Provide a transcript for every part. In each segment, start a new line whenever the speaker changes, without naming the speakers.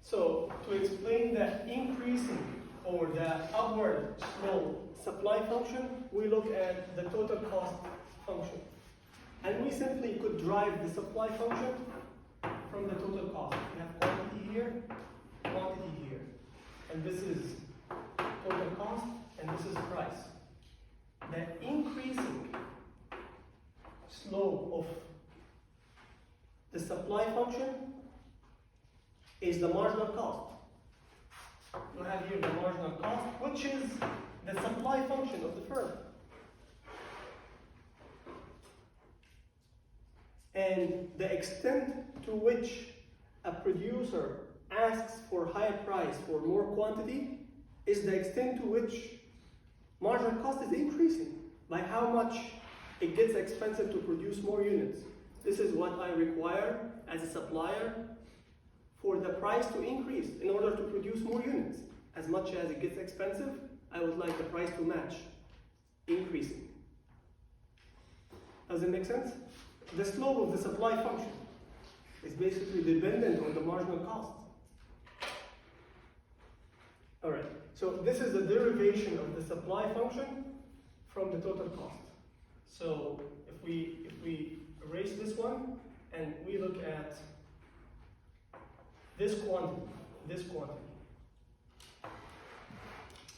So to explain the increasing or the upward slope supply function, we look at the total cost function. And we simply could drive the supply function from the total cost. We have quantity here, and this is total cost, and this is price. The increasing slope of the supply function is the marginal cost. You have here the marginal cost, which is the supply function of the firm. And the extent to which a producer asks for higher price for more quantity is the extent to which marginal cost is increasing, by how much it gets expensive to produce more units. This is what I require as a supplier for the price to increase in order to produce more units. As much as it gets expensive, I would like the price to match, increasing. Does it make sense? The slope of the supply function is basically dependent on the marginal cost. All right, so this is the derivation of the supply function from the total cost. So if we erase this one and we look at this quantity,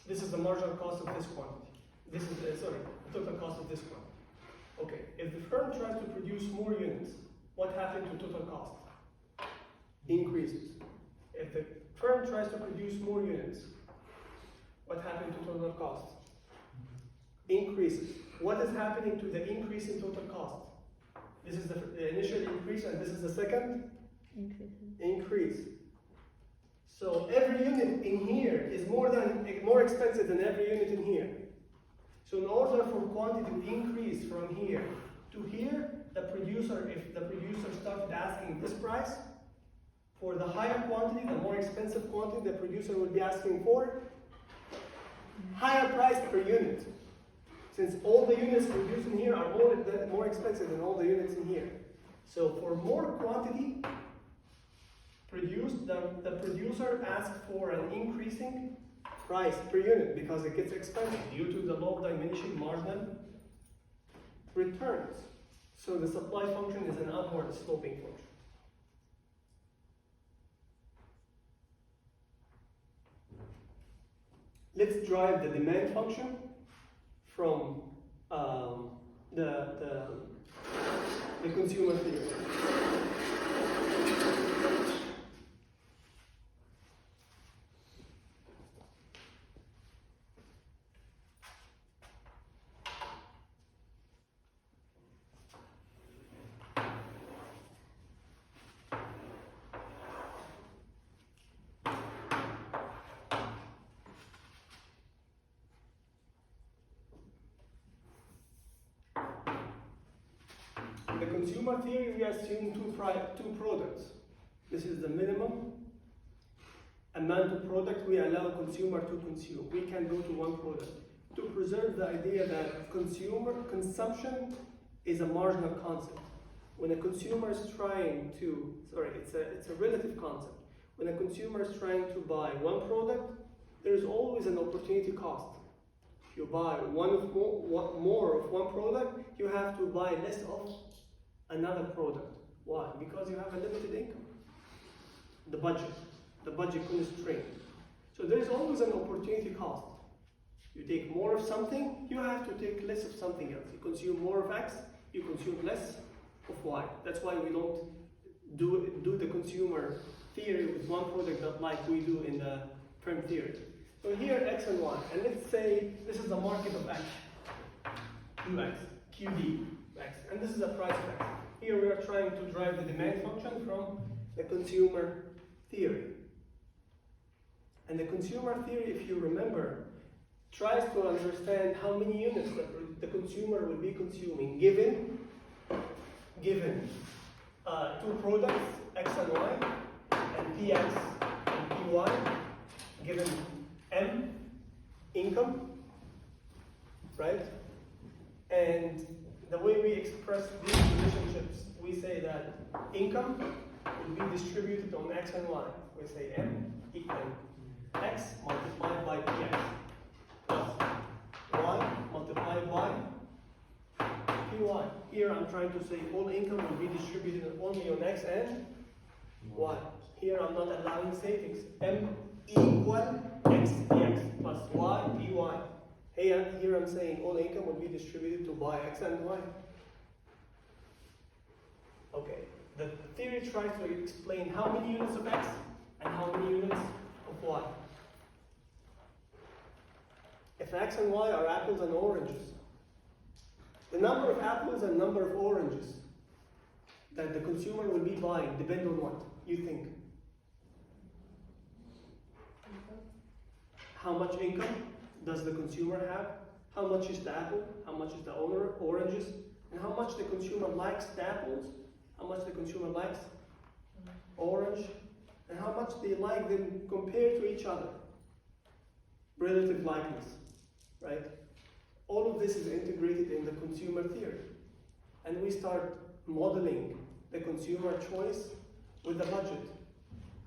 this is the marginal cost of this quantity. This is the total cost of this quantity. Okay, if the firm tries to produce more units, what happens to total cost? Increases. If the firm tries to produce more units, what happens to total cost? Increases. What is happening to the increase in total cost? This is the initial increase, and this is the second increase. So every unit in here is more expensive than every unit in here. So in order for quantity to increase from here to here, if the producer started asking this price, for the higher quantity, the more expensive quantity, the producer will be asking for higher price per unit. Since all the units produced in here are more expensive than all the units in here. So for more quantity produced, the producer asks for an increasing price per unit because it gets expensive due to the law of diminishing marginal returns. So the supply function is an upward sloping function. Let's drive the demand function from the consumer theory. In the consumer theory, we assume two products. This is the minimum amount of product we allow a consumer to consume. We can go to one product to preserve the idea that consumption is a marginal concept. When a consumer is trying to, it's a relative concept. When a consumer is trying to buy one product, there is always an opportunity cost. If you buy more of one product, you have to buy less of another product. Why? Because you have a limited income. The budget constraint. So there is always an opportunity cost. You take more of something, you have to take less of something else. You consume more of X, you consume less of Y. That's why we don't do the consumer theory with one product like we do in the firm theory. So here X and Y, and let's say this is the market of X, QX, QD, X, and this is the price of X. Here we are trying to drive the demand function from the consumer theory. And the consumer theory, if you remember, tries to understand how many units the consumer will be consuming given two products, X and Y, and PX and PY, given M, income, right? And the way we express these relationships, we say that income, will be distributed on x and y. We say m equal x multiplied by px plus y multiplied by py. Here I'm trying to say all income will be distributed only on x and y. Here I'm not allowing savings. M equal x dx plus y py. Here I'm saying all income will be distributed to by x and y. Okay, the theory tries to explain how many units of x and how many units of y. If x and y are apples and oranges, the number of apples and number of oranges that the consumer will be buying depend on what you think? How much income does the consumer have? How much is the apple? How much is the oranges? And how much the consumer likes the apples? How much the consumer likes orange? And how much they like them compared to each other? Relative likeness, right? All of this is integrated in the consumer theory. And we start modeling the consumer choice with the budget.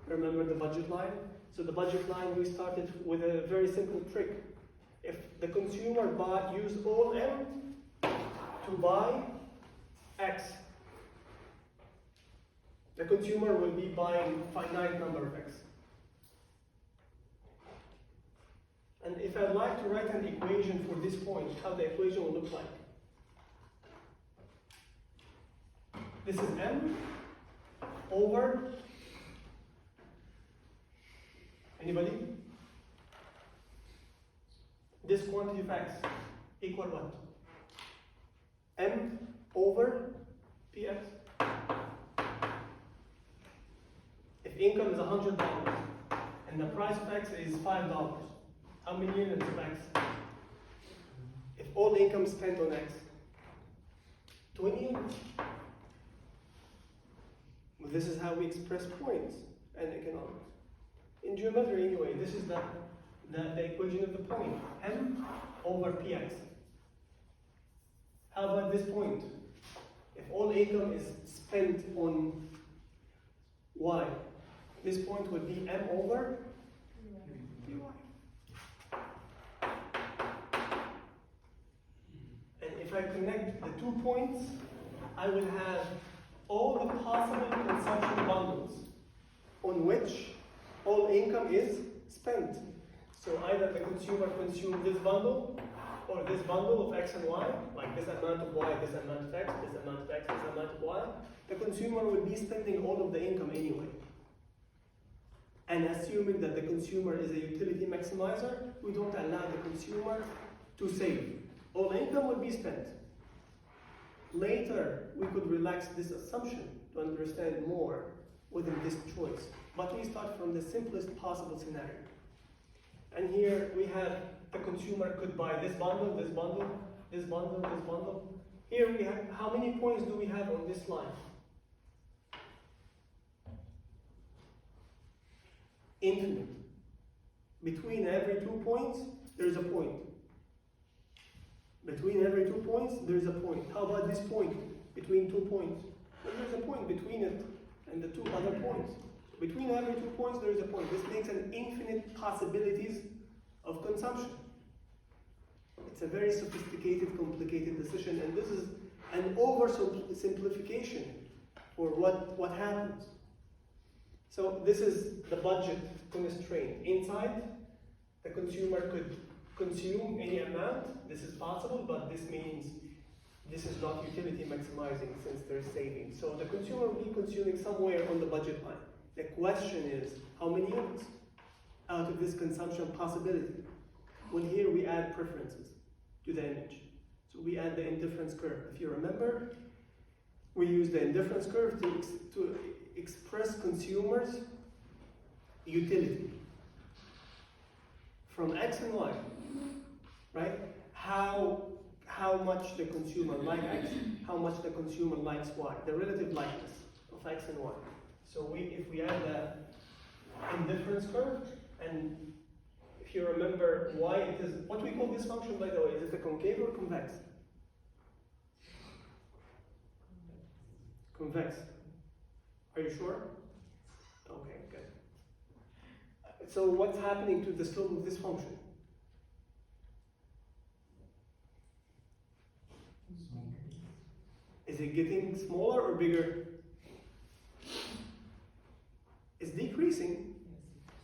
Remember the budget line? So the budget line, we started with a very simple trick. If the consumer used all M to buy X, the consumer will be buying a finite number of X. And if I'd like to write an equation for this point, how the equation will look like. This is M over, anybody? This quantity of X equal what? M over Px. If income is $100 and the price of X is $5, how many units of X? If all income spent on X, 20 units. Well, this is how we express points in economics. In geometry anyway, this is the equation of the point, M over Px. How about this point? If all income is spent on Y, this point would be M over Py. And if I connect the 2 points, I will have all the possible consumption bundles on which all income is spent. So either the consumer consumes this bundle or this bundle of X and Y, like this amount of Y, this amount of X, this amount of X, this amount of Y. The consumer will be spending all of the income anyway. And assuming that the consumer is a utility maximizer, we don't allow the consumer to save. All income will be spent. Later, we could relax this assumption to understand more within this choice. But we start from the simplest possible scenario. And here we have the consumer could buy this bundle, this bundle, this bundle, this bundle. Here we have, how many points do we have on this line? Infinite. Between every 2 points, there is a point. Between every 2 points, there is a point. How about this point? Between 2 points. Well, there's a point between it and the 2 other points. Between every 2 points, there is a point. This makes an infinite possibilities of consumption. It's a very sophisticated, complicated decision, and this is an oversimplification for what happens. So this is the budget constraint. Inside, the consumer could consume any amount. This is possible, but this means this is not utility maximizing since there's savings. So the consumer will be consuming somewhere on the budget line. The question is, how many units out of this consumption possibility? Well, here we add preferences to the image. So we add the indifference curve. If you remember, we use the indifference curve to express consumers' utility. From X and Y, right? How much the consumer likes X, how much the consumer likes Y, the relative likeness of X and Y. So if we add the indifference curve, and if you remember why it is, what we call this function, by the way, is it a concave or convex? Convex. Are you sure? Okay, good. So what's happening to the slope of this function? Is it getting smaller or bigger? It's decreasing.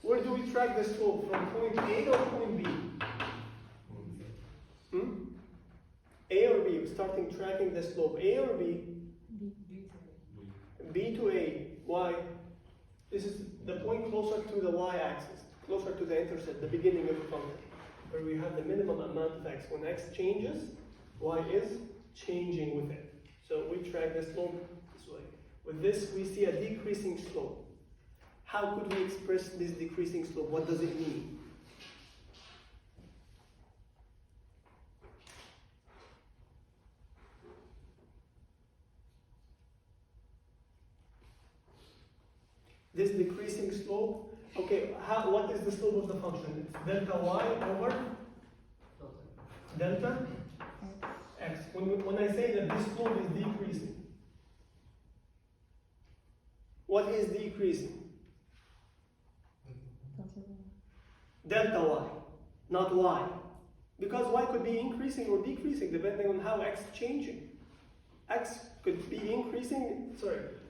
Where do we track the slope? From point A or point B? A or B? We're starting tracking the slope. A or B? B to A. Why? This is the point closer to the y-axis, closer to the intercept, the beginning of the function, where we have the minimum amount of x. When x changes, y is changing with it. So we track the slope this way. With this, we see a decreasing slope. How could we express this decreasing slope? What does it mean? This decreasing slope, okay, what is the slope of the function? It's delta y over delta x. When I say that this slope is decreasing, what is decreasing? Delta y, not y. Because y could be increasing or decreasing depending on how x is changing. X could be increasing,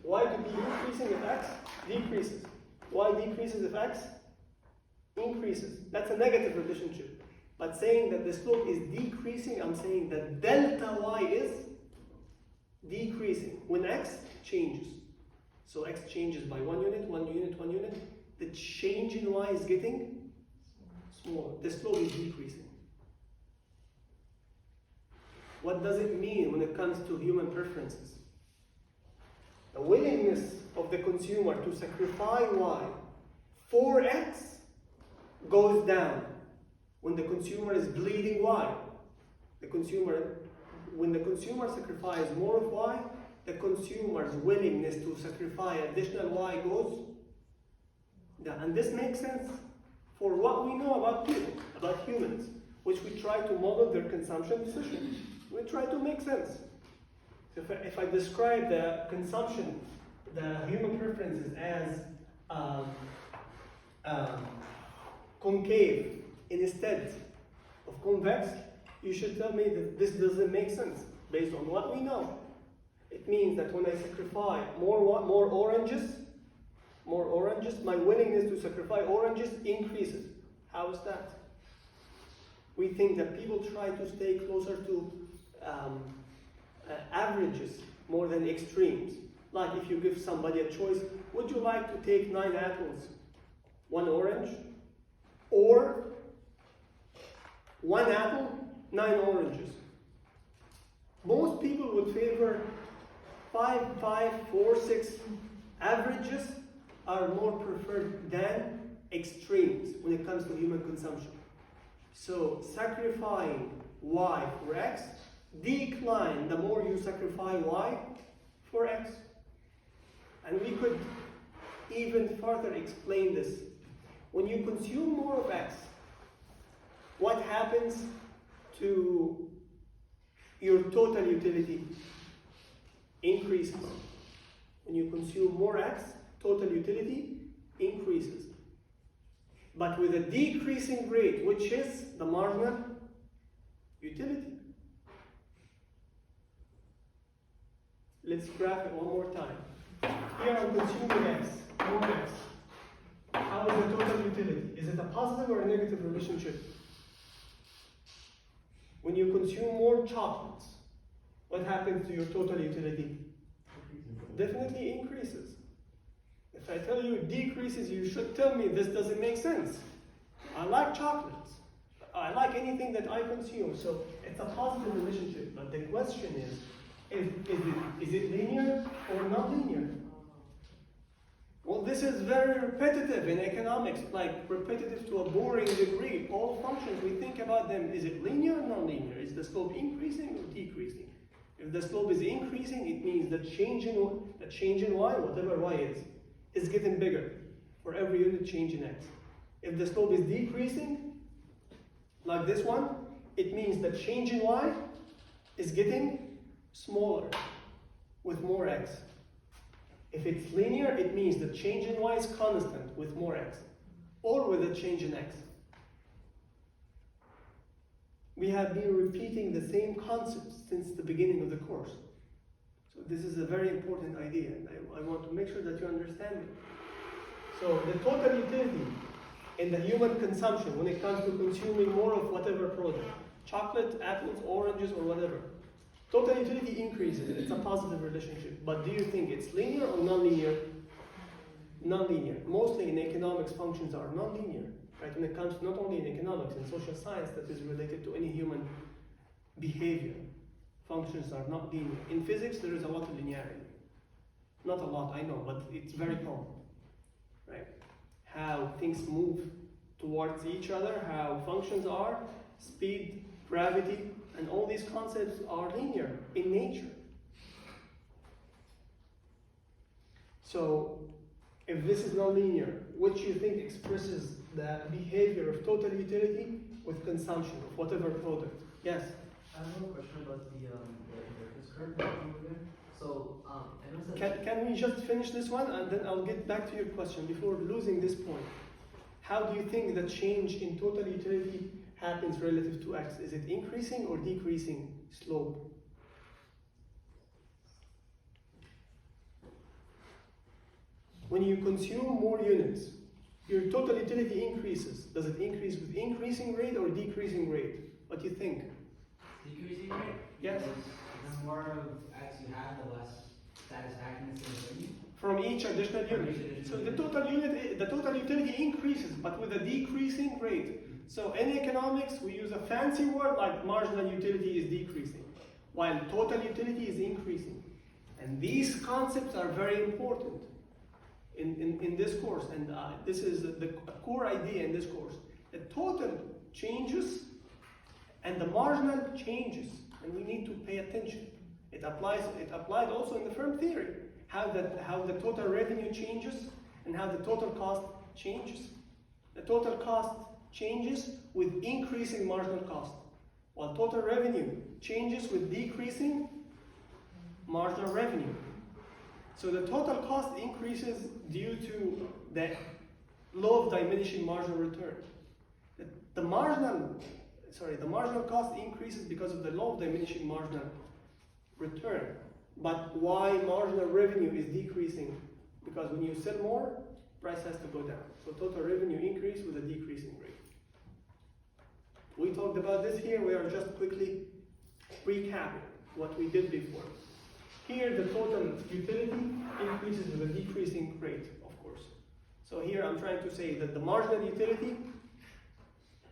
y could be increasing if x decreases. Y decreases if x increases. That's a negative relationship. But saying that the slope is decreasing, I'm saying that delta y is decreasing when x changes. So x changes by 1 unit, 1 unit, 1 unit. The change in y is getting smaller. The slope is decreasing. What does it mean when it comes to human preferences? The willingness of the consumer to sacrifice y for x goes down when the consumer is bleeding y. When the consumer sacrifices more of y, the consumer's willingness to sacrifice additional y goes down. And this makes sense for what we know about people, about humans, which we try to model their consumption decisions. We try to make sense. So if I describe the consumption, the human preferences as concave instead of convex, you should tell me that this doesn't make sense based on what we know. It means that when I sacrifice more oranges, my willingness to sacrifice oranges increases. How is that? We think that people try to stay closer to averages more than extremes. Like if you give somebody a choice, would you like to take 9 apples, 1 orange, or 1 apple, 9 oranges? Most people would favor 5, 4, 6. Averages are more preferred than extremes when it comes to human consumption. So sacrificing y for x decline the more you sacrifice y for x. And we could even further explain this. When you consume more of x, what happens to your total utility? Increases. When you consume more x, total utility increases. But with a decreasing rate, which is the marginal utility. Let's graph it one more time. Here I'm consuming x, more x. How is the total utility? Is it a positive or a negative relationship? When you consume more chocolates, what happens to your total utility? Definitely increases. If I tell you it decreases, you should tell me this doesn't make sense. I like chocolates. I like anything that I consume. So it's a positive relationship. But the question is it linear or not linear? Well, this is very repetitive in economics, like repetitive to a boring degree. All functions, we think about them, is it linear or non-linear? Is the slope increasing or decreasing? If the slope is increasing, it means the change in y, whatever y is getting bigger for every unit change in x. If the slope is decreasing, like this one, it means the change in y is getting smaller with more x. If it's linear, it means the change in y is constant with more x, or with a change in x. We have been repeating the same concepts since the beginning of the course. So this is a very important idea, and I want to make sure that you understand it. So the total utility in the human consumption when it comes to consuming more of whatever product, chocolate, apples, oranges, or whatever, total utility increases. It's a positive relationship. But do you think it's linear or non-linear? Non-linear. Mostly in economics, functions are non-linear. Right? When it comes not only in economics, in social science that is related to any human behavior, functions are not linear. In physics, there is a lot of linearity. Not a lot, I know, but it's very common. Right? How things move towards each other, how functions are, speed, gravity, and all these concepts are linear in nature. So, if this is non-linear, which you think expresses the behavior of total utility with consumption of whatever product? Yes?
I have one question about the interface curve over there. So, I know that
Can we just finish this one and then I'll get back to your question before losing this point? How do you think the change in total utility happens relative to x? Is it increasing or decreasing slope? When you consume more units, your total utility increases. Does it increase with increasing rate or decreasing rate? What do you think?
Decreasing rate?
Yes.
Because the more of X you have, the less satisfaction is going to be.
From each additional unit. So the total utility increases, but with a decreasing rate. So in economics, we use a fancy word like marginal utility is decreasing, while total utility is increasing. And these concepts are very important in this course, and this is the core idea in this course. The total changes and the marginal changes, and we need to pay attention. It applied also in the firm theory, how the total revenue changes and how the total cost changes. The total cost changes with increasing marginal cost, while total revenue changes with decreasing marginal revenue. So the total cost increases due to the law of diminishing marginal return. The marginal cost increases because of the law of diminishing marginal return. But why marginal revenue is decreasing? Because when you sell more, price has to go down. So total revenue increase with a decreasing rate. We talked about this here. We are just quickly recapping what we did before. Here, the total utility increases with a decreasing rate, of course. So here, I'm trying to say that the marginal utility,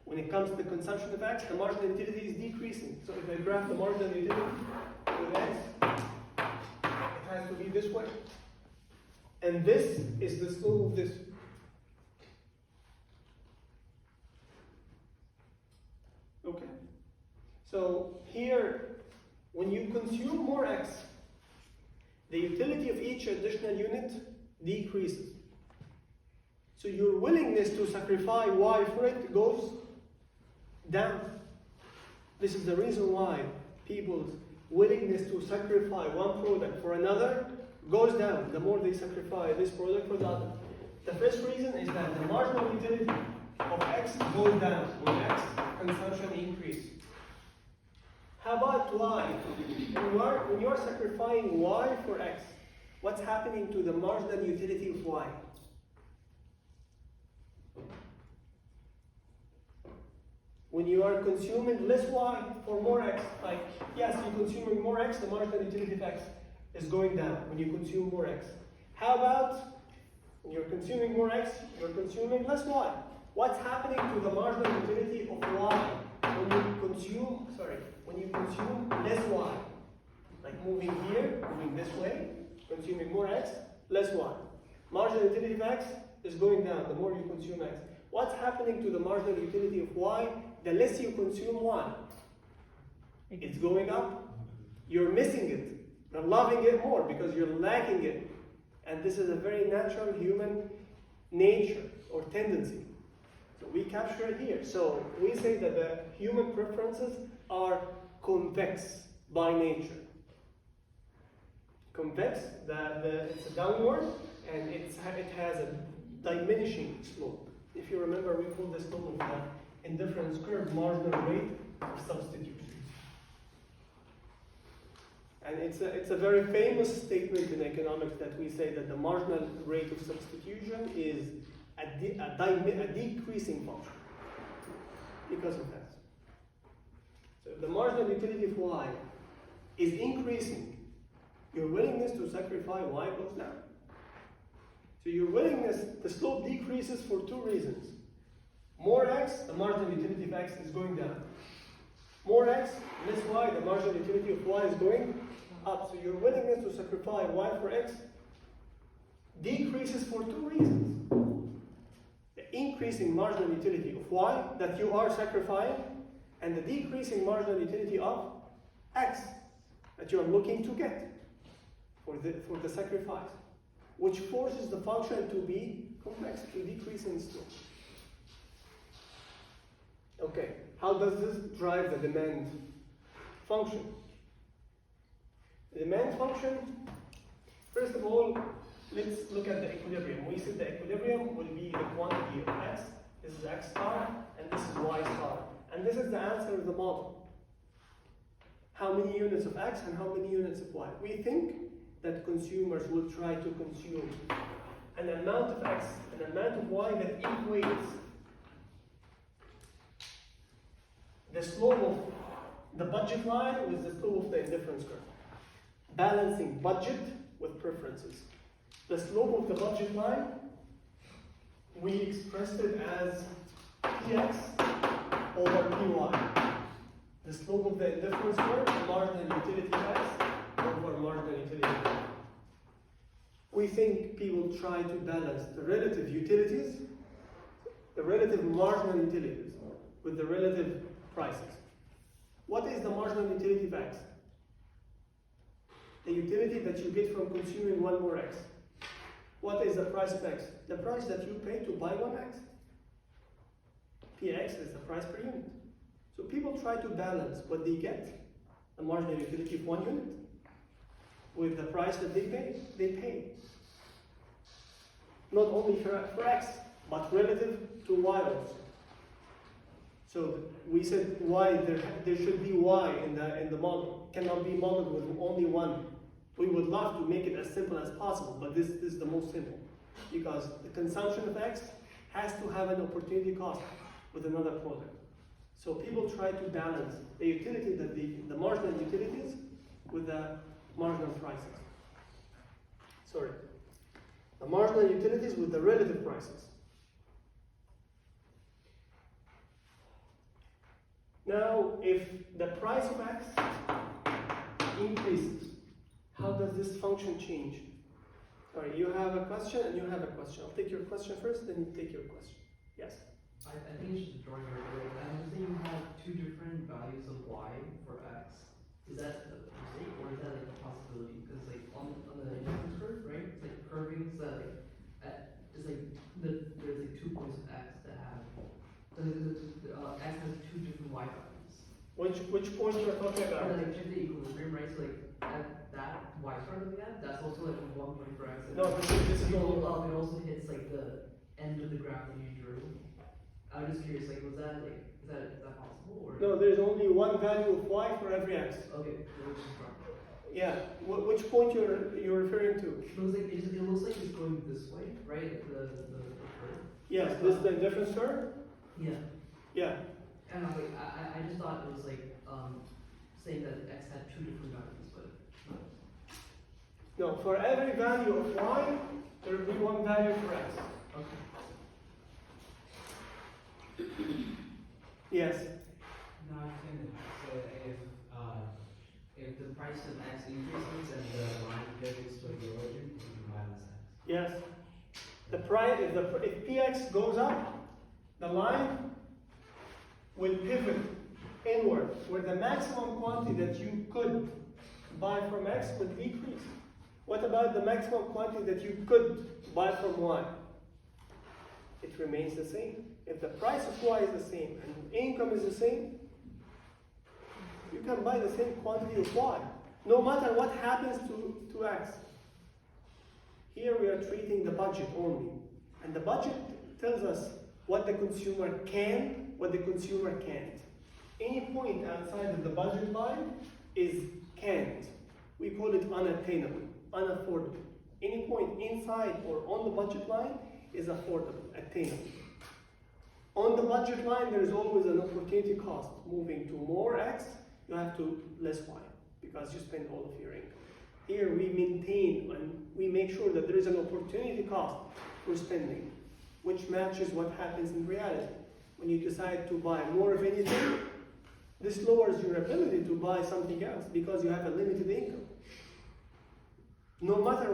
when it comes to the consumption of X, the marginal utility is decreasing. So if I graph the marginal utility with X, it has to be this way. And this is the slope of this. Okay? So here, when you consume more X, the utility of each additional unit decreases. So your willingness to sacrifice Y for it goes down. This is the reason why people's willingness to sacrifice one product for another goes down the more they sacrifice this product for the other. The first reason is that the marginal utility of X goes down when X consumption increases. How about Y? When you are sacrificing Y for X, what's happening to the marginal utility of Y? When you are consuming less Y for more X, like, yes, you're consuming more X, the marginal utility of X is going down when you consume more X. How about when you're consuming more X, you're consuming less Y? What's happening to the marginal utility of Y when you consume less Y? Like moving here, moving this way, consuming more X, less Y. Marginal utility of X is going down the more you consume X. What's happening to the marginal utility of Y the less you consume Y? It's going up. You're missing it. You're loving it more because you're lacking it. And this is a very natural human nature or tendency. So we capture it here. So we say that the human preferences are convex by nature. convex, it's a downward, and it has a diminishing slope. If you remember, we call this slope of the indifference curve marginal rate of substitution. And it's a very famous statement in economics that we say that the marginal rate of substitution is a decreasing function because of that. So if the marginal utility of y is increasing, your willingness to sacrifice y goes down. So your willingness, the slope decreases for two reasons. More x, the marginal utility of x is going down. More x, less y, the marginal utility of y is going up. So your willingness to sacrifice y for x decreases for two reasons. The increasing marginal utility of y that you are sacrificing, and the decreasing marginal utility of x that you are looking to get for the sacrifice, which forces the function to be convex, to decrease in slope. Okay, how does this drive the demand function? The demand function, first of all, let's look at the equilibrium. We said the equilibrium will be the quantity of x. This is x star, and this is y star. And this is the answer of the model. How many units of x and how many units of y? We think that consumers will try to consume an amount of x, an amount of y that equates the slope of the budget line with the slope of the indifference curve. Balancing budget with preferences. The slope of the budget line, we expressed it as px over py. The slope of the indifference curve, marginal utility x over marginal utility y. We think people try to balance the relative utilities, the relative marginal utilities, with the relative prices. What is the marginal utility of x? The utility that you get from consuming one more x. What is the price of x? The price that you pay to buy one x. Px is the price per unit. So people try to balance what they get, the marginal utility of 1 unit, with the price that they pay. Not only for x, but relative to y also. So we said y, there should be y in the model. Cannot be modeled with only one. We would love to make it as simple as possible, but this is the most simple. Because the consumption of x has to have an opportunity cost with another product. So people try to balance the utility, the marginal utilities with the marginal prices. Sorry. The marginal utilities with the relative prices. Now, if the price of x increases, how does this function change? Sorry, you have a question and you have a question. I'll take your question first, then you take your question. Yes?
I think it's just drawing your way. I'm saying you have two different values of y for x. Is that a mistake or is that like a possibility? Because like on the indifference curve, right? It's like curving so that it's like there's like 2 points of x that have x has two different y values.
Which point you're talking about?
Or like check the equilibrium, right? So like at that y star that we have, that's also like 1 point for x.
No, this is
it
only
also hits like the end of the graph that you drew. I'm just curious, like, is that possible? Or?
No, there's only one value of y for every x.
Okay, which is wrong.
Yeah, which point you're referring to?
It looks like it's going this way, right? The curve.
Yes, this is the indifference curve?
Yeah.
Yeah.
And I just thought it was like saying that x had two different values, but
no, for every value of y, there will be one value for x.
okay.
Yes.
No, I think so. If the price of x increases and the line goes to the origin, you can balance x.
Yes. The price, if px goes up, the line will pivot inward, where the maximum quantity that you could buy from x will decrease. What about the maximum quantity that you could buy from y? It remains the same. If the price of y is the same and income is the same, you can buy the same quantity of y. no matter what happens to X. Here we are treating the budget only. And the budget tells us what the consumer can, what the consumer can't. Any point outside of the budget line is can't. We call it unattainable, unaffordable. Any point inside or on the budget line is affordable, attainable. On the budget line, there is always an opportunity cost. Moving to more X, you have to less Y, because you spend all of your income. Here we maintain and we make sure that there is an opportunity cost for spending, which matches what happens in reality. When you decide to buy more of anything, this lowers your ability to buy something else because you have a limited income. No matter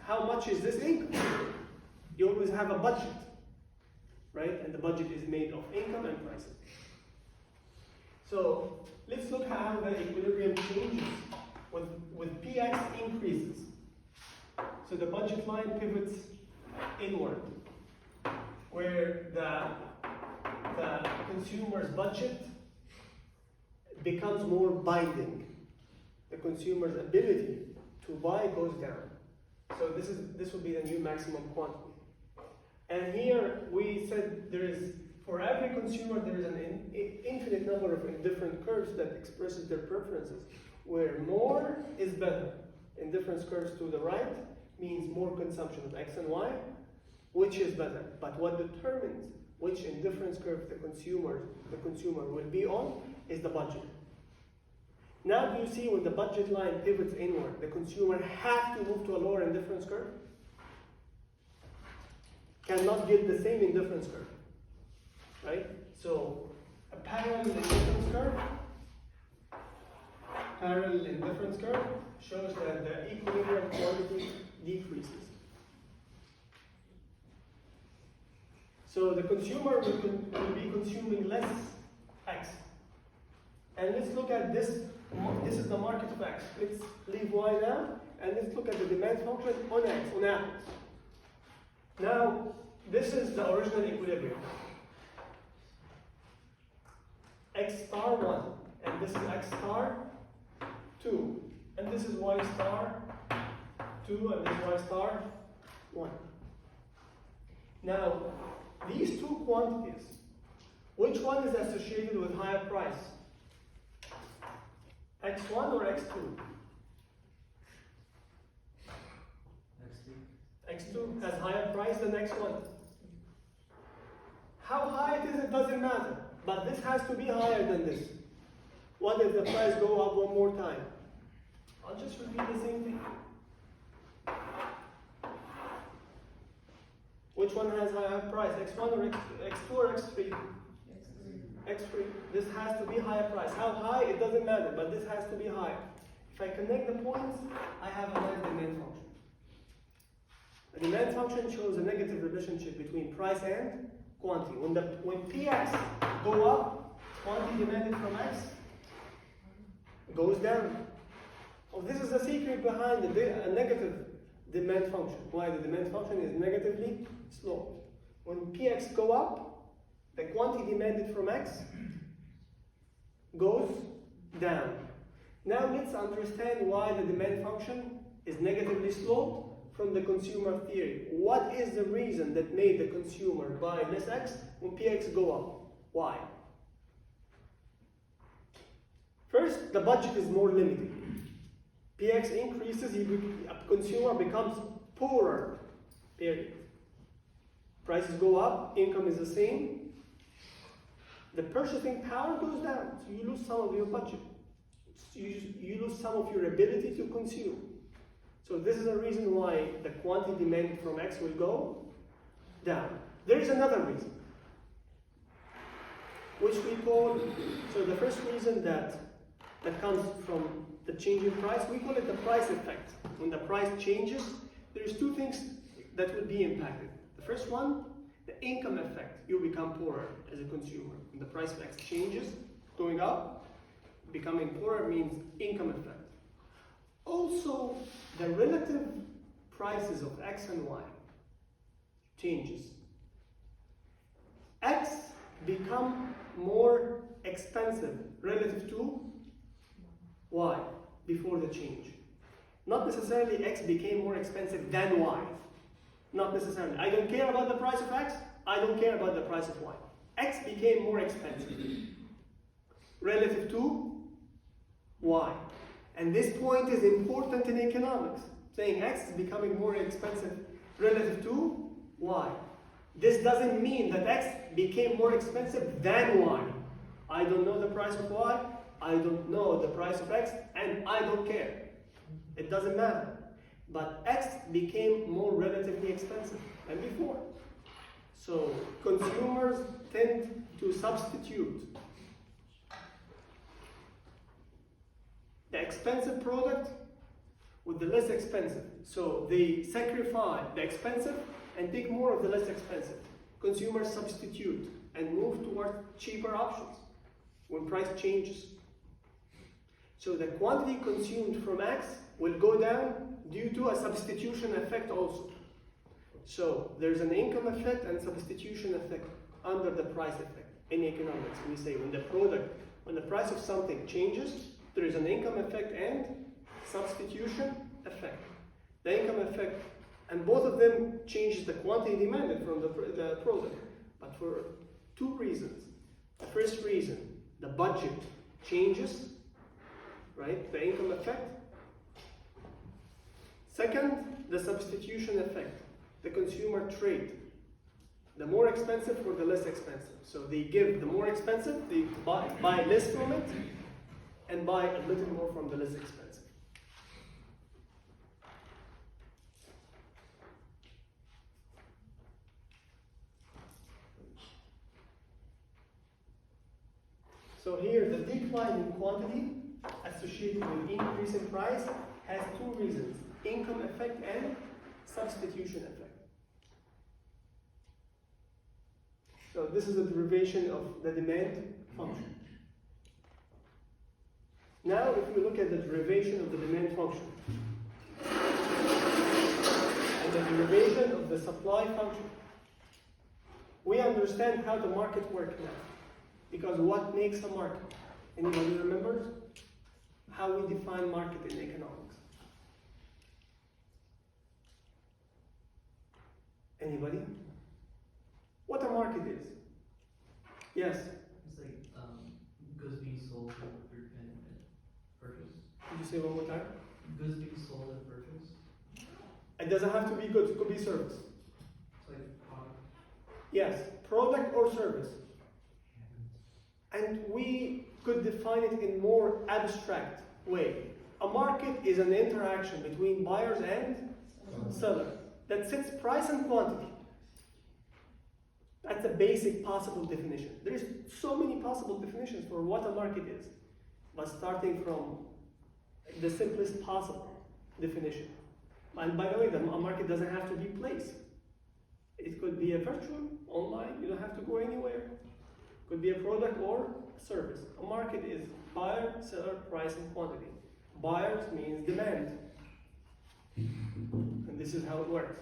how much is this income, you always have a budget, right? And the budget is made of income and prices. So let's look at how the equilibrium changes with PX increases. So the budget line pivots inward, where the consumer's budget becomes more binding. The consumer's ability to buy goes down. So this will be the new maximum quantity. And here we said for every consumer there is an infinite number of different curves that expresses their preferences, where more is better. Indifference curves to the right means more consumption of X and Y, which is better. But what determines which indifference curve the consumer will be on is the budget. Now do you see when the budget line pivots inward, the consumer has to move to a lower indifference curve? Cannot get the same indifference curve, right? So a parallel indifference curve shows that the equilibrium quantity decreases. So the consumer will be consuming less X. And let's look at this. This is the market of X. Let's leave Y now, and let's look at the demand function on X, on apples. Now, this is the original equilibrium. X star 1, and this is X star 2, and this is Y star 2, and this is Y star 1. Now, these two quantities, which one is associated with higher price? X1 or X2? X2 has higher price than X1. How high it is, it doesn't matter. But this has to be higher than this. What if the price go up one more time? I'll just repeat the same thing. Which one has higher price? X1 or X2 or X3? X3. This has to be higher price. How high? It doesn't matter, but this has to be higher. If I connect the points, I have a nice demand function. The demand function shows a negative relationship between price and quantity. When Px go up, quantity demanded from X goes down. Oh, this is the secret behind a negative demand function. Why the demand function is negatively sloped. When Px go up, the quantity demanded from X goes down. Now let's understand why the demand function is negatively sloped from the consumer theory. What is the reason that made the consumer buy less X when Px go up? Why? First, the budget is more limited. Px increases, a consumer becomes poorer, period. Prices go up, income is the same. The purchasing power goes down, so you lose some of your budget. You lose some of your ability to consume. So this is a reason why the quantity demanded from X will go down. There is another reason, which we call, so the first reason that comes from the change in price, we call it the price effect. When the price changes, there's two things that will be impacted. The first one, the income effect. You become poorer as a consumer. When the price of X changes, going up, becoming poorer means income effect. Also, the relative prices of X and Y changes. X become more expensive relative to Y before the change. Not necessarily X became more expensive than Y. Not necessarily. I don't care about the price of X, I don't care about the price of Y. X became more expensive relative to Y. And this point is important in economics, saying X is becoming more expensive relative to Y. This doesn't mean that X became more expensive than Y. I don't know the price of Y, I don't know the price of X, and I don't care. It doesn't matter. But X became more relatively expensive than before. So consumers tend to substitute the expensive product with the less expensive. So they sacrifice the expensive and take more of the less expensive. Consumers substitute and move toward cheaper options when price changes. So the quantity consumed from X will go down due to a substitution effect also. So there's an income effect and substitution effect under the price effect. In economics, we say when the price of something changes, there is an income effect and substitution effect. The income effect, and both of them changes the quantity demanded from the product, but for two reasons. The first reason, the budget changes, right? The income effect. Second, the substitution effect, the consumer trade. The more expensive for the less expensive. So they give the more expensive, they buy less from it, and buy a little more from the less expensive. So here, the decline in quantity associated with increase in price has two reasons: income effect and substitution effect. So this is a derivation of the demand function. Now, if we look at the derivation of the demand function and the derivation of the supply function, we understand how the market works now. Because what makes a market? Anybody remembers how we define market in economics? Anybody? What a market is? Yes?
It's like goods being sold and purchased.
Did you say one more time?
Goods being sold and purchased.
It doesn't have to be goods, it could be service.
It's like product.
Yes, product or service. And we could define it in more abstract way. A market is an interaction between buyers and sellers that sets price and quantity. That's a basic possible definition. There's so many possible definitions for what a market is, but starting from the simplest possible definition. And by the way, a market doesn't have to be placed. It could be a virtual, online, you don't have to go anywhere. It could be a product or a service. A market is buyer, seller, price, and quantity. Buyers means demand. And this is how it works.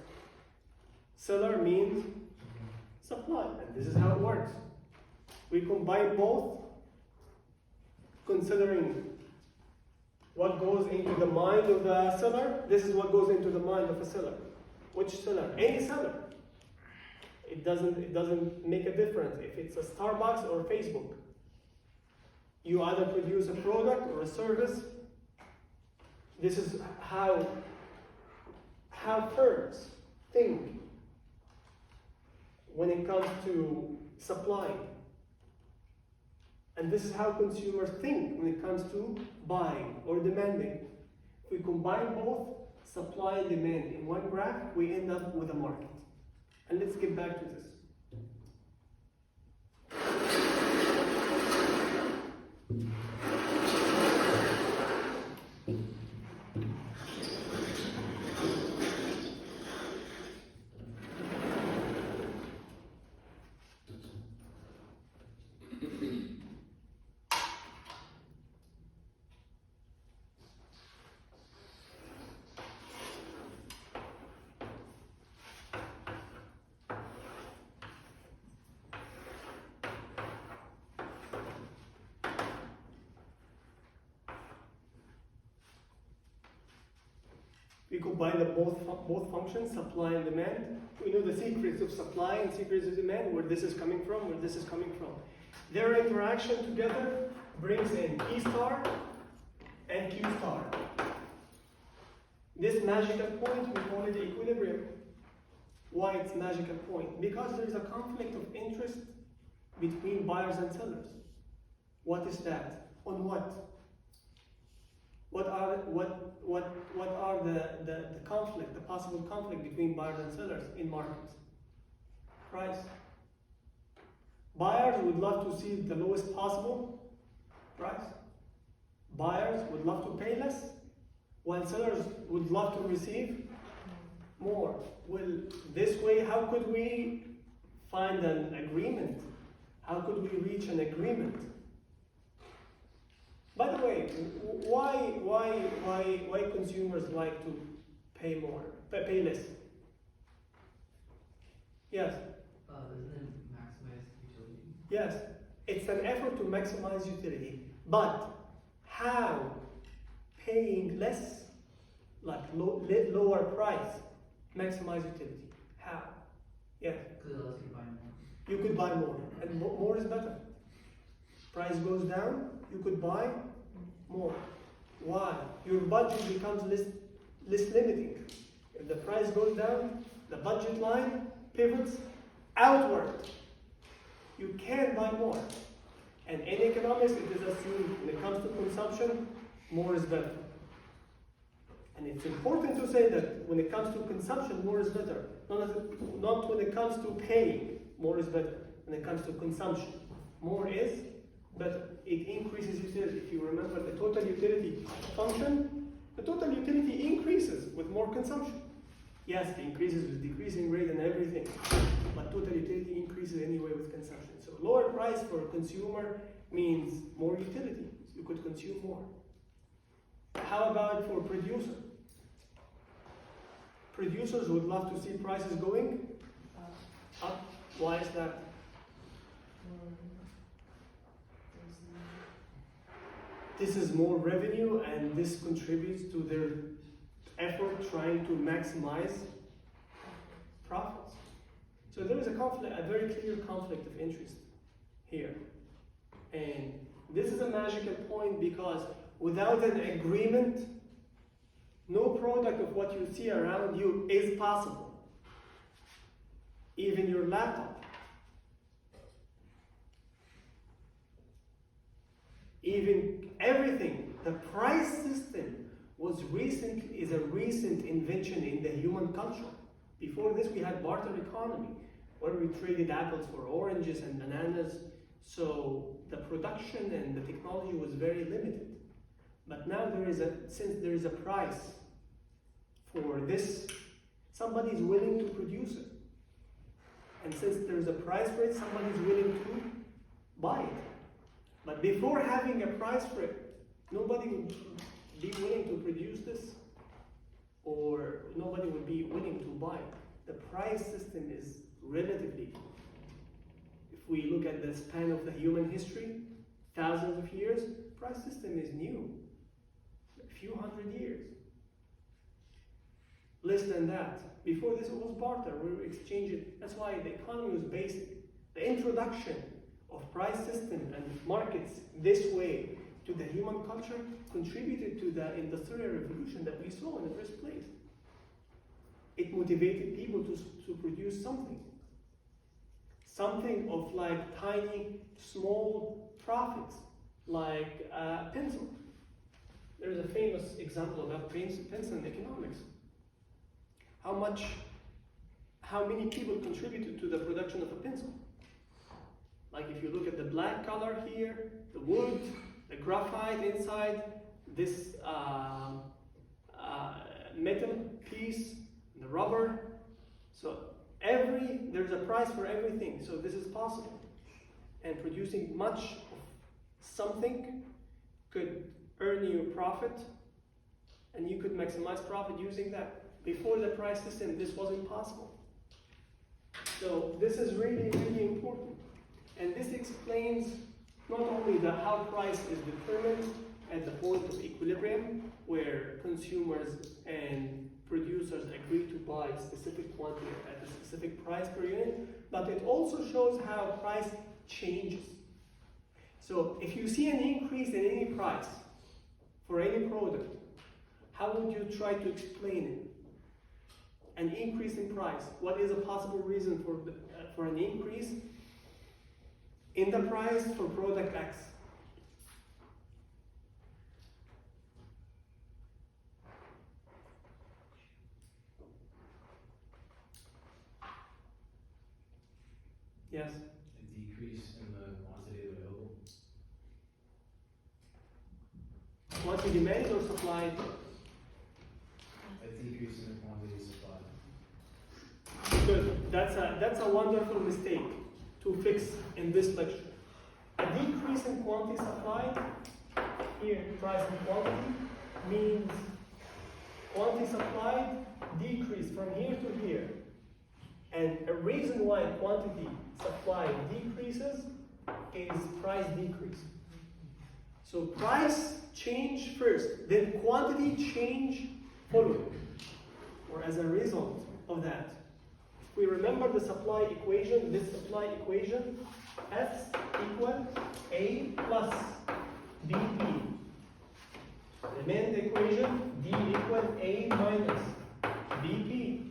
Seller means supply, and this is how it works. We combine both, considering what goes into the mind of the seller. This is what goes into the mind of a seller. Which seller? Any seller. It doesn't make a difference if it's a Starbucks or Facebook. You either produce a product or a service. This is how firms think when it comes to supplying. And this is how consumers think when it comes to buying or demanding. If we combine both supply and demand in one graph, we end up with a market. And let's get back to this. We combine the both functions, supply and demand. We know the secrets of supply and secrets of demand, where this is coming from, where this is coming from. Their interaction together brings in P star and Q star. This magical point, we call it equilibrium. Why it's magical point? Because there is a conflict of interest between buyers and sellers. What is that? On what? What are the conflict, the possible conflict between buyers and sellers in markets? Price. Buyers would love to see the lowest possible price. Buyers would love to pay less, while sellers would love to receive more. Well, this way, how could we find an agreement? How could we reach an agreement? By the way, why consumers like to pay more, pay less? Yes.
Doesn't it maximize utility?
Yes, it's an effort to maximize utility, but how paying less, like lower price, maximize utility? How? Yes.
Because it allows you to buy more.
You could buy more, and more is better. Price goes down, you could buy more. Why? Your budget becomes less limiting. If the price goes down, the budget line pivots outward. You can buy more. And in economics, it is assumed when it comes to consumption, more is better. And it's important to say that when it comes to consumption, more is better. Not when it comes to paying, more is better. When it comes to consumption, more is better. It increases utility. If you remember the total utility function, the total utility increases with more consumption. Yes, it increases with decreasing rate and everything, but total utility increases anyway with consumption. So lower price for a consumer means more utility. You could consume more. How about for producer? Producers would love to see prices going up. Why is that? This is more revenue, and this contributes to their effort trying to maximize profits. So there is a conflict, a very clear conflict of interest here. And this is a magical point because without an agreement, no product of what you see around you is possible. Even your laptop. Even everything. The price system is a recent invention in the human culture. Before this, we had barter economy, where we traded apples for oranges and bananas. So the production and the technology was very limited. But now since there is a price for this, somebody is willing to produce it. And since there is a price for it, somebody is willing to buy it. But before having a price for it, nobody would be willing to produce this, or nobody would be willing to buy it. The price system is relatively, if we look at the span of the human history, thousands of years, price system is new. A few hundred years. Less than that. Before this, it was barter. We were exchanging. That's why the economy was basic. The introduction of price system and markets this way to the human culture contributed to the industrial revolution that we saw in the first place. It motivated people to produce something. Something of like tiny, small profits, like a pencil. There's a famous example about pencil in economics. How many people contributed to the production of a pencil? Like if you look at the black color here, the wood, the graphite inside, this metal piece, the rubber. So there's a price for everything. So this is possible. And producing much of something could earn you profit, and you could maximize profit using that. Before the price system, this wasn't possible. So this is really, really important. And this explains not only how price is determined at the point of equilibrium, where consumers and producers agree to buy specific quantity at a specific price per unit, but it also shows how price changes. So if you see an increase in any price for any product, how would you try to explain it? An increase in price, what is a possible reason for an increase in the price for product X? Yes?
A decrease in the quantity available.
Quantity demanded or supplied?
A decrease in the quantity supplied.
Good. That's a wonderful mistake to fix in this lecture. A decrease in quantity supplied, here price and quantity, means quantity supplied decrease from here to here. And a reason why quantity supplied decreases is price decrease. So price change first, then quantity change following, or as a result of that. If we remember the supply equation, this supply equation, F equal A plus BP. Demand equation, D equal A minus BP.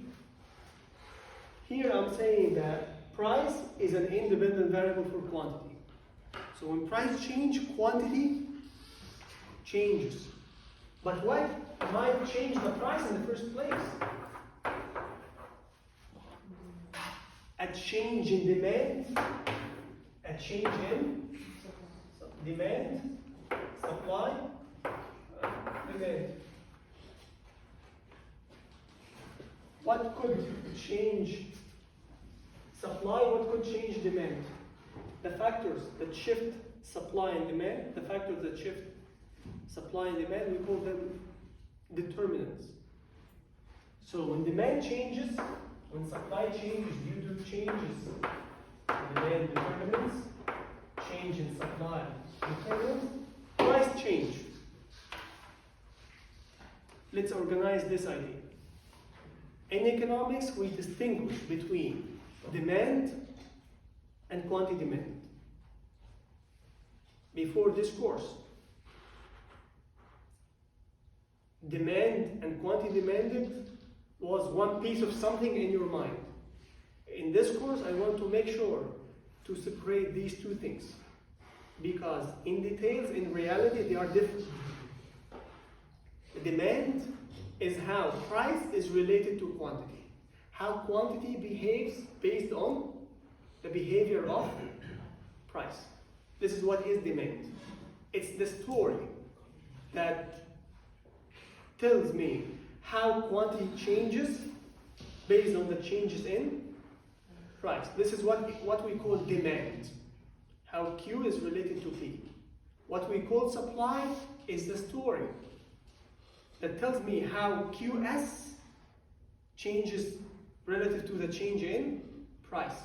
Here I'm saying that price is an independent variable for quantity. So when price change, quantity changes. But what might change the price in the first place? A change in demand, a change in demand, supply, demand. What could change supply? What could change demand? The factors that shift supply and demand, the factors that shift supply and demand, we call them determinants. So when demand changes, when supply changes due to changes in demand determinants, change in supply determinants, price change. Let's organize this idea. In economics, we distinguish between demand and quantity demand. Before this course, demand and quantity demanded was one piece of something in your mind. In this course, I want to make sure to separate these two things, because in details, in reality, they are different. The demand is how price is related to quantity, how quantity behaves based on the behavior of price. This is what is demand. It's the story that tells me how quantity changes based on the changes in price. This is what we call demand, how Q is related to P. What we call supply is the story that tells me how QS changes relative to the change in price.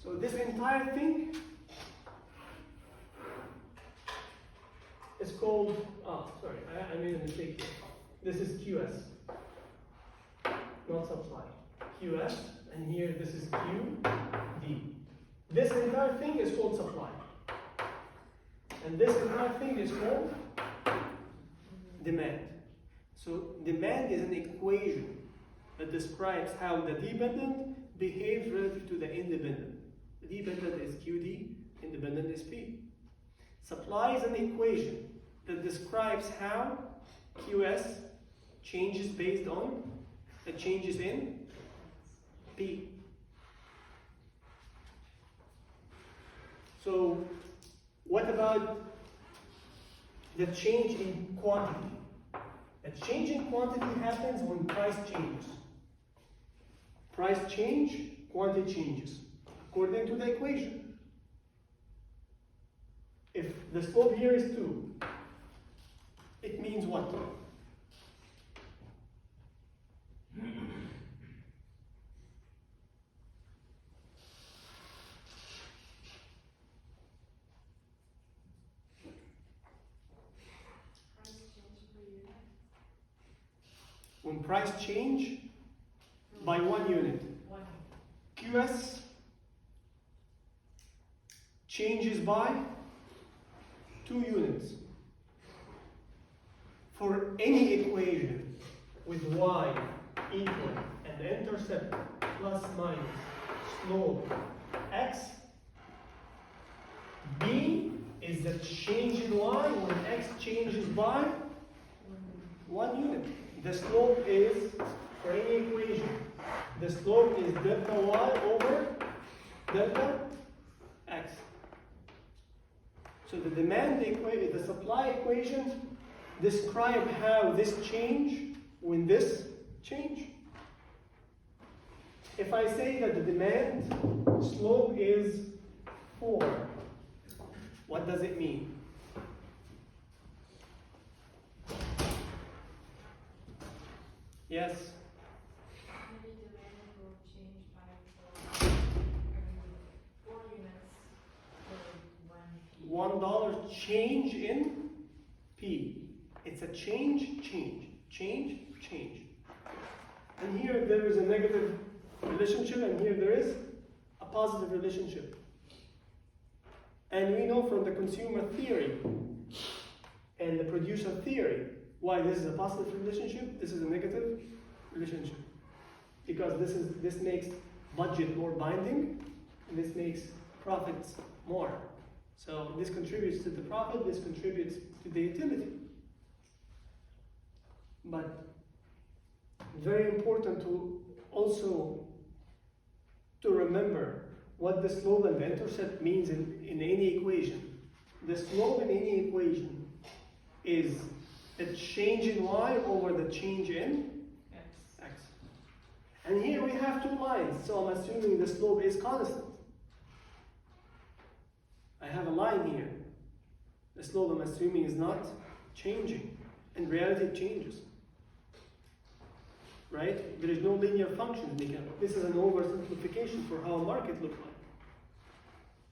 So this entire thing is called, I made a mistake here. This is QS, not supply. QS, and here this is QD. This entire thing is called supply. And this entire thing is called demand. So demand is an equation that describes how the dependent behaves relative to the independent. The dependent is QD, independent is P. Supply is an equation that describes how QS changes based on the changes in P. So what about the change in quantity? A change in quantity happens when price changes. Price change, quantity changes, according to the equation. If the slope here is 2, it means what? price change by 1 unit. QS changes by 2 units. For any equation with y equal and intercept plus minus slope x, B is the change in y when x changes by 1 unit. The slope is, for any equation, the slope is delta y over delta x. So the demand equation, the supply equation, describe how this change when this change. If I say that the demand slope is 4, what does it mean? Yes?
Maybe demand will change by 4 units for 1 P.
$1 change in P. It's a change. And here there is a negative relationship, and here there is a positive relationship. And we know from the consumer theory and the producer theory why this is a positive relationship, this is a negative relationship. Because this makes budget more binding, and this makes profits more. So this contributes to the profit, this contributes to the utility. But very important to also to remember what the slope and the intercept means in any equation. The slope in any equation is the change in y over the change in x. And here we have 2 lines, so I'm assuming the slope is constant. I have a line here. The slope I'm assuming is not changing. In reality it changes. Right? There is no linear function. This is an oversimplification for how a market looks like.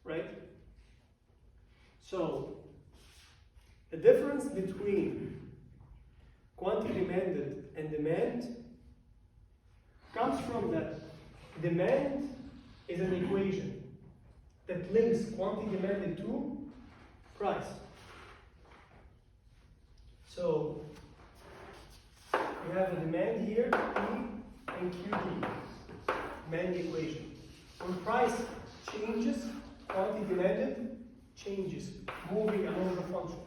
Right? So, the difference between quantity demanded and demand comes from that demand is an equation that links quantity demanded to price. So, we have the demand here, P and QT, demand equation. When price changes, quantity demanded changes, moving along the function.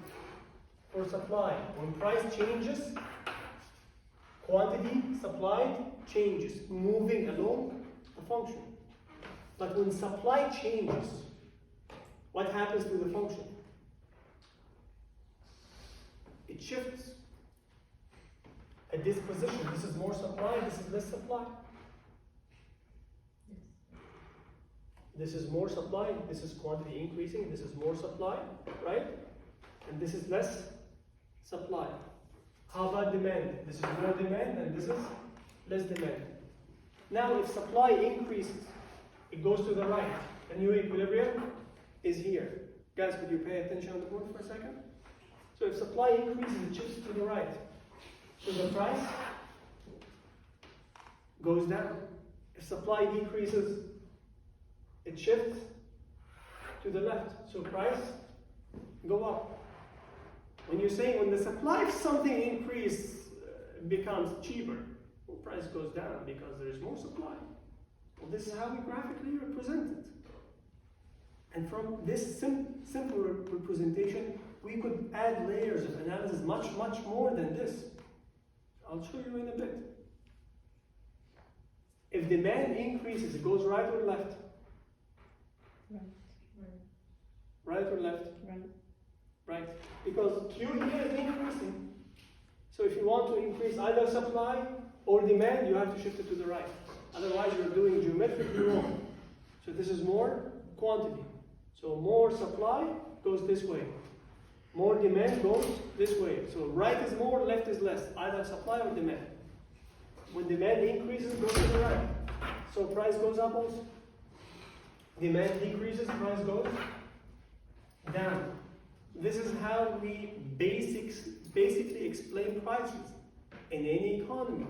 For supply, when price changes, quantity supplied changes, moving along the function. But when supply changes, what happens to the function? It shifts. At this position, this is more supply, this is less supply. This is more supply, this is quantity increasing, this is more supply, right? And this is less supply. How about demand? This is more demand and this is less demand. Now if supply increases, it goes to the right. The new equilibrium is here. Guys, could you pay attention on the board for a second? So if supply increases, it shifts to the right. So the price goes down. If supply decreases, it shifts to the left. So price go up. When you say when the supply of something increase becomes cheaper, well, price goes down because there is more supply. Well, this is how we graphically represent it. And from this simple representation, we could add layers of analysis much more than this. I'll show you in a bit. If demand increases, it goes right or left? Right or left? Right. Because Q here is increasing. So if you want to increase either supply or demand, you have to shift it to the right. Otherwise, you're doing geometrically wrong. So this is more quantity. So more supply goes this way. More demand goes this way. So right is more, left is less. Either supply or demand. When demand increases, goes to the right. So price goes up also. Demand decreases, price goes down. This is how we basically explain prices in any economy.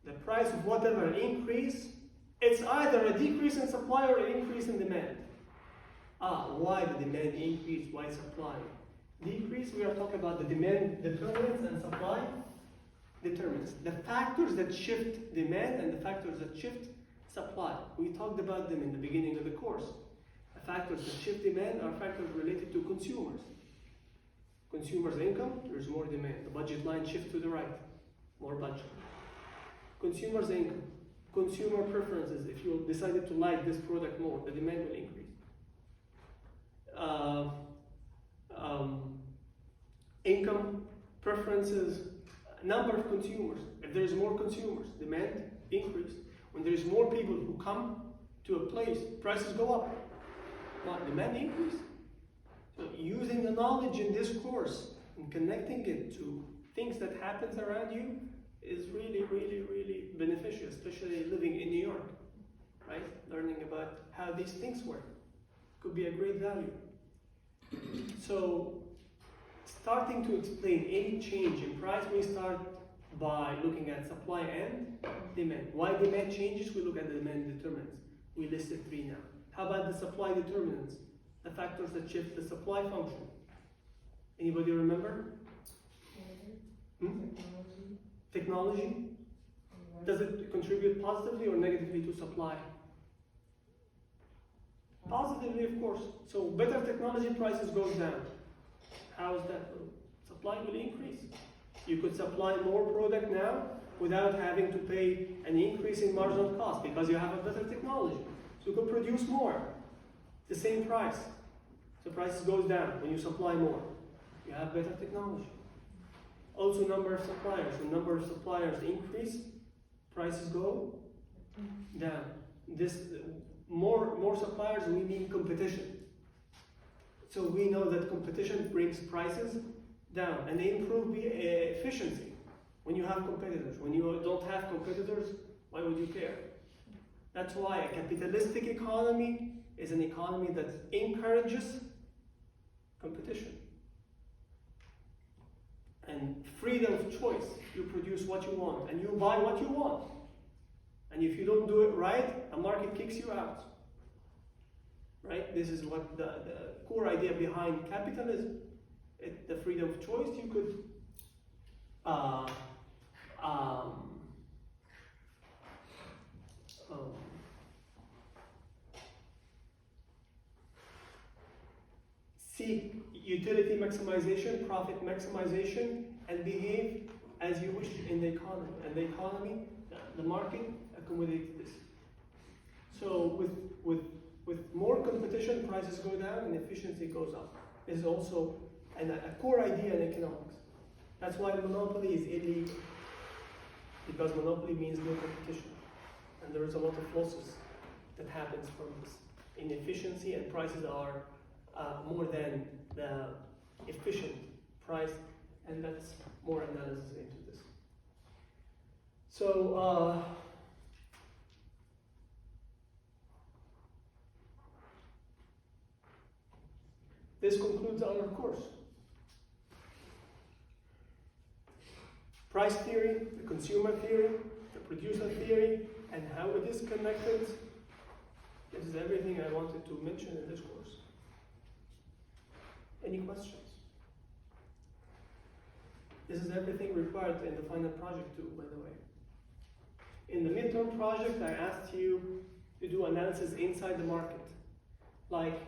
the price of whatever increase, it's either a decrease in supply or an increase in demand. Why the demand increase? Why supply decrease? We are talking about the demand determinants and supply determinants. The factors that shift demand and the factors that shift supply. We talked about them in the beginning of the course. The factors that shift demand are factors related to consumers. Consumers' income, there's more demand. The budget line shifts to the right, more budget. Consumers' income, consumer preferences. If you decided to like this product more, the demand will increase. Income, preferences, number of consumers. If there's more consumers, demand increase. When there's more people who come to a place, prices go up. What? Demand increase. So using the knowledge in this course and connecting it to things that happens around you is really, really, really beneficial, especially living in New York, right? Learning about how these things work could be a great value. So, starting to explain any change in price, we start by looking at supply and demand. Why demand changes? We look at the demand determinants. We listed 3 now. How about the supply determinants? The factors that shift the supply function. Anybody remember? Technology. Does it contribute positively or negatively to supply? Positively, of course. So better technology, prices goes down. How is that? Supply will increase. You could supply more product now without having to pay an increase in marginal cost because you have a better technology. So you could produce more, the same price. So prices goes down when you supply more. You have better technology. Also number of suppliers. When number of suppliers increase, prices go down. This more suppliers, we mean competition. So we know that competition brings prices down and they improve the efficiency when you have competitors. When you don't have competitors, why would you care? That's why a capitalistic economy is an economy that encourages competition. And freedom of choice. You produce what you want and you buy what you want. And if you don't do it right, the market kicks you out. Right? This is what the core idea behind capitalism. The freedom of choice. You could seek utility maximization, profit maximization, and behave as you wish in the economy. And the economy, the market, accommodates this. So with more competition, prices go down and efficiency goes up. This is also a core idea in economics. That's why monopoly is illegal. Because monopoly means no competition. And there is a lot of losses that happens from this. Inefficiency and prices are more than the efficient price, and that's more analysis into this. So, this concludes our course. Price theory, the consumer theory, the producer theory, and how it is connected. This is everything I wanted to mention in this course. Any questions? This is everything required in the final project too, by the way. In the midterm project, I asked you to do analysis inside the market. Like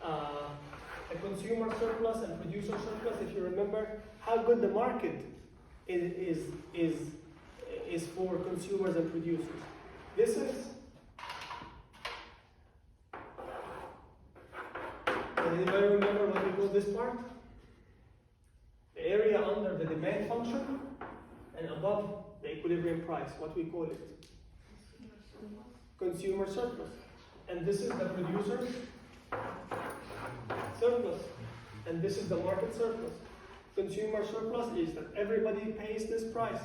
a consumer surplus and producer surplus, if you remember, how good the market is for consumers and producers. This is, does anybody remember what we call this part? The area under the demand function and above the equilibrium price, what we call it? Consumer surplus. And this is the producer surplus. And this is the market surplus. Consumer surplus is that everybody pays this price,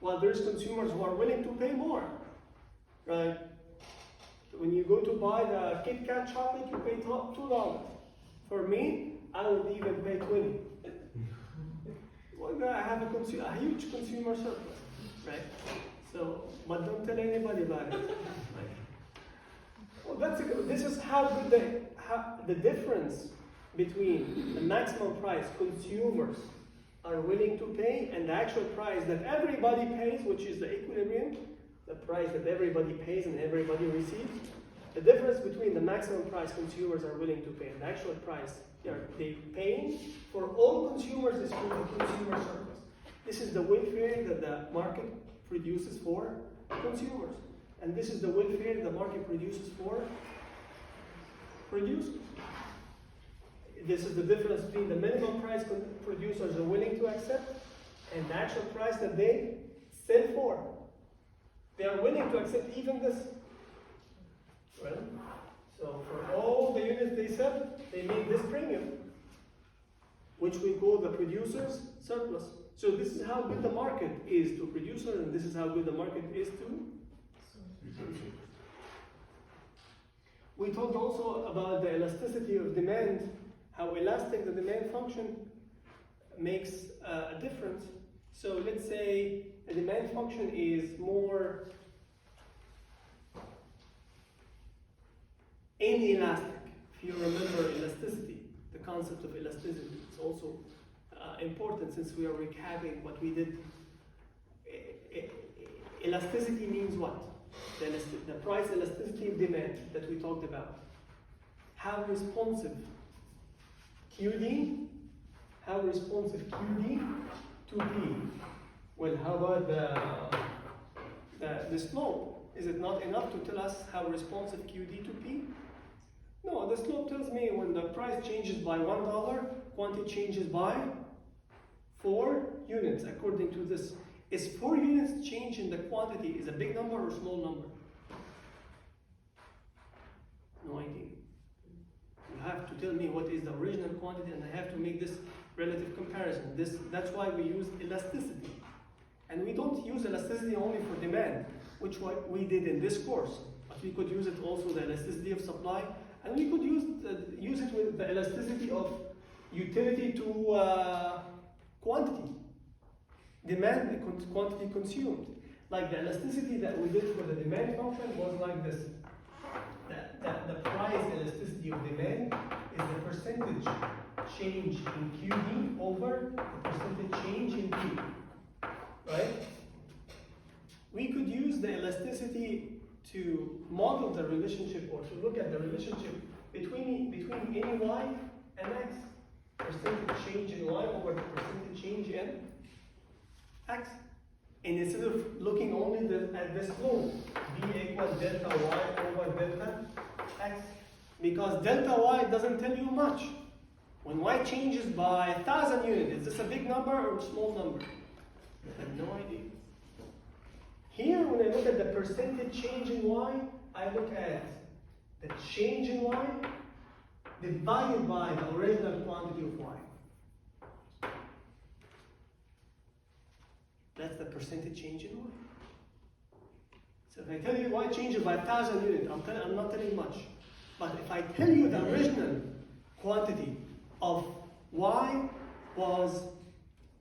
while there's consumers who are willing to pay more, right? When you go to buy the Kit Kat chocolate, you pay $2. For me, I would even pay $20. Well, I have a huge consumer surplus, right? So, but don't tell anybody about it. Well, this is how good the difference between the maximum price consumers are willing to pay and the actual price that everybody pays, which is the equilibrium, the price that everybody pays and everybody receives. The difference between the maximum price consumers are willing to pay and the actual price they pay for all consumers is called the consumer surplus. This is the welfare that the market produces for consumers. And this is the welfare the market produces for producers. This is the difference between the minimum price producers are willing to accept and the actual price that they sell for. They are willing to accept even this. Well, so for all the units they sell, they make this premium, which we call the producer's surplus. So this is how good the market is to producers, and this is how good the market is to consumers. We talked also about the elasticity of demand, how elastic the demand function makes a difference. So let's say a demand function is more inelastic. If you remember elasticity, the concept of elasticity is also important since we are recapping what we did. Elasticity means what? The price elasticity of demand that we talked about. How responsive QD to P. Well, how about the slope? Is it not enough to tell us how responsive QD to P? No, the slope tells me when the price changes by $1, quantity changes by 4 units according to this. Is 4 units change in the quantity is a big number or small number? No idea. You have to tell me what is the original quantity and I have to make this relative comparison. That's why we use elasticity. And we don't use elasticity only for demand, which we did in this course. But we could use it also the elasticity of supply, and we could use it with the elasticity of utility to quantity. Demand, quantity consumed. Like the elasticity that we did for the demand function was like this. The price elasticity of demand is the percentage change in QD over the percentage change in P. Right? We could use the elasticity to model the relationship or to look at the relationship between any y and x. Percentage change in y over the percentage change in x. And instead of looking only at the slope, b equals delta y over delta x. Because delta y doesn't tell you much. When y changes by 1,000 units, is this a big number or a small number? I have no idea. Here, when I look at the percentage change in y, I look at the change in y divided by the original quantity of y. That's the percentage change in y. So if I tell you y changes by 1,000 units, I'm not telling much. But if I tell you the original quantity of y was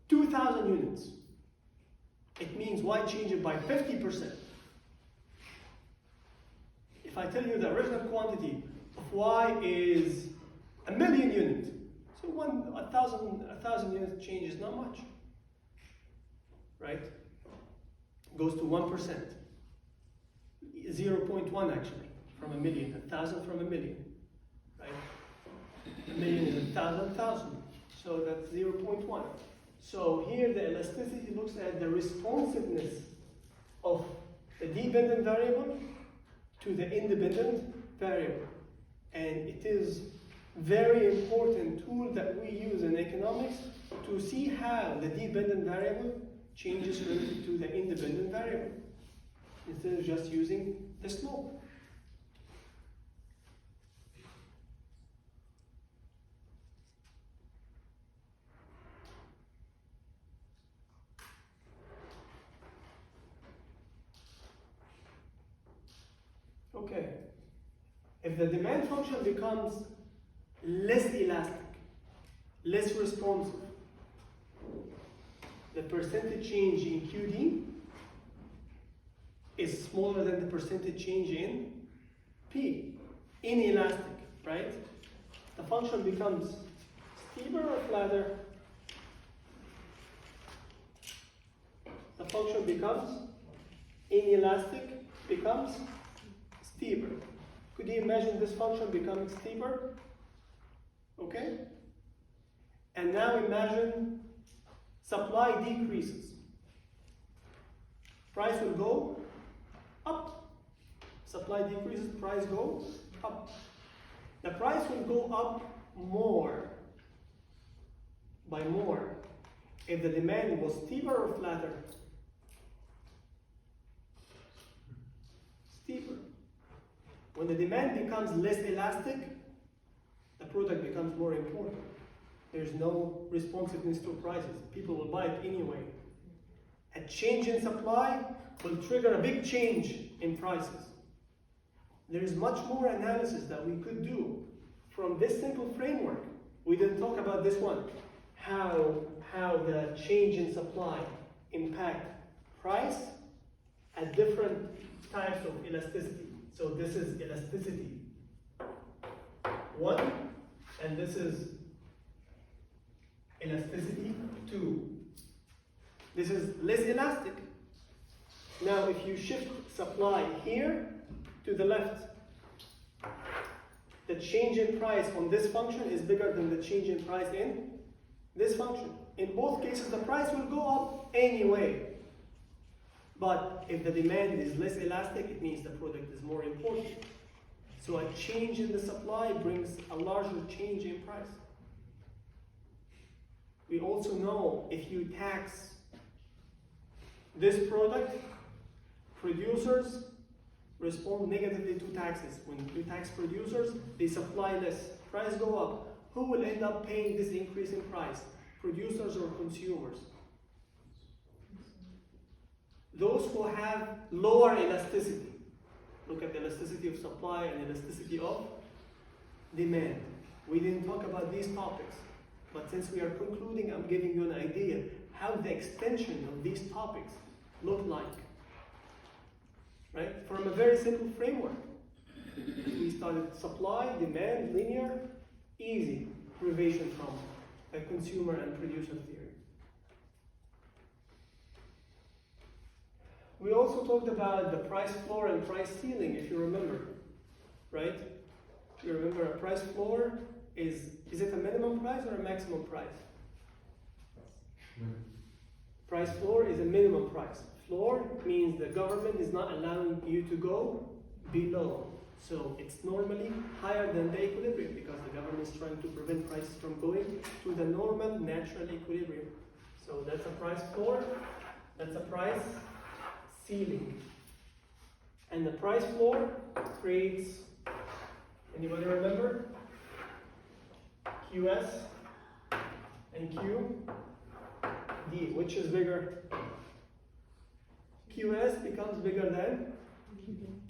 2,000 units, it means y changes by 50%. If I tell you the original quantity of y is 1,000,000 units, so 1,000 units change is not much, right? Goes to 1%, 0.1 actually, from 1,000,000, 1,000 from 1,000,000, right? 1,000,000 is 1,000,000, so that's 0.1. So here the elasticity looks at the responsiveness of the dependent variable to the independent variable. And it is very important tool that we use in economics to see how the dependent variable changes relative to the independent variable, instead of just using the slope. Okay, if the demand function becomes less elastic, less responsive, the percentage change in QD is smaller than the percentage change in P, inelastic, right? The function becomes steeper or flatter? The function becomes inelastic, becomes steeper. Could you imagine this function becoming steeper? Okay? And now imagine supply decreases. Price will go up. Supply decreases, price goes up. The price will go up more, by more, if the demand was steeper or flatter? Steeper. When the demand becomes less elastic, the product becomes more important. There's no responsiveness to prices. People will buy it anyway. A change in supply will trigger a big change in prices. There is much more analysis that we could do from this simple framework. We didn't talk about this one. How the change in supply impact price at different types of elasticity. So this is elasticity 1, and this is elasticity 2. This is less elastic. Now if you shift supply here to the left, the change in price on this function is bigger than the change in price in this function. In both cases, the price will go up anyway. But if the demand is less elastic, it means the product is more important. So a change in the supply brings a larger change in price. We also know if you tax this product, producers respond negatively to taxes. When you tax producers, they supply less, price go up. Who will end up paying this increase in price? Producers or consumers? Those who have lower elasticity. Look at the elasticity of supply and elasticity of demand. We didn't talk about these topics, but since we are concluding, I'm giving you an idea how the extension of these topics look like. Right? From a very simple framework. We started supply, demand, linear, easy derivation from a consumer and producer theory. We also talked about the price floor and price ceiling, if you remember, right? You remember a price floor is it a minimum price or a maximum price? Price floor is a minimum price. Floor means the government is not allowing you to go below. So it's normally higher than the equilibrium because the government is trying to prevent prices from going to the normal natural equilibrium. So that's a price floor, that's a price ceiling. And the price floor creates, anybody remember? QS and QD, which is bigger? QS becomes bigger than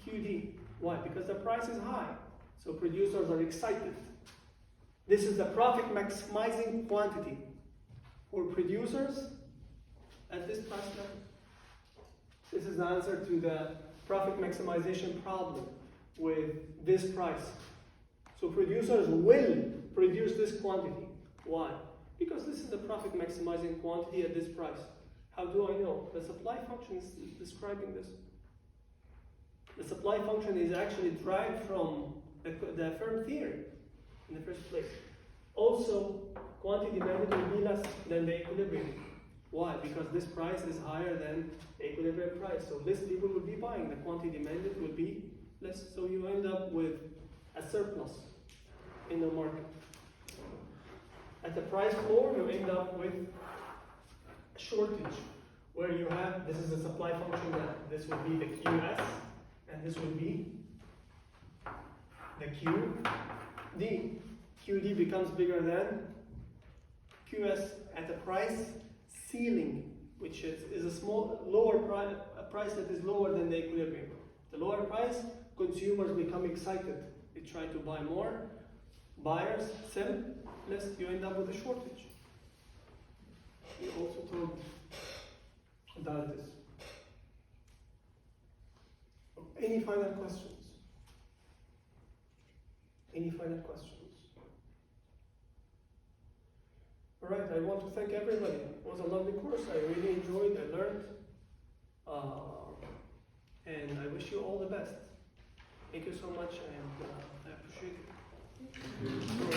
QD. Why? Because the price is high. So producers are excited. This is the profit maximizing quantity for producers at this price level. This is the answer to the profit maximization problem with this price. So producers will produce this quantity. Why? Because this is the profit maximizing quantity at this price. How do I know? The supply function is describing this. The supply function is actually derived from the firm theory in the first place. Also, quantity demanded will be less than the equilibrium. Why? Because this price is higher than the equilibrium price. So less people will be buying. The quantity demanded will be less. So you end up with a surplus in the market. At the price floor, you end up with a shortage where you have, this is a supply function that this would be the QS and this would be the QD. QD becomes bigger than QS at the price ceiling, which is a small, lower price, a price that is lower than the equilibrium. The lower price, consumers become excited. They try to buy more. Buyers sell less. You end up with a shortage. We also talked about this. Any final questions? Any final questions? All right, I want to thank everybody. It was a lovely course. I really enjoyed, I learned, and I wish you all the best. Thank you so much, and I appreciate it.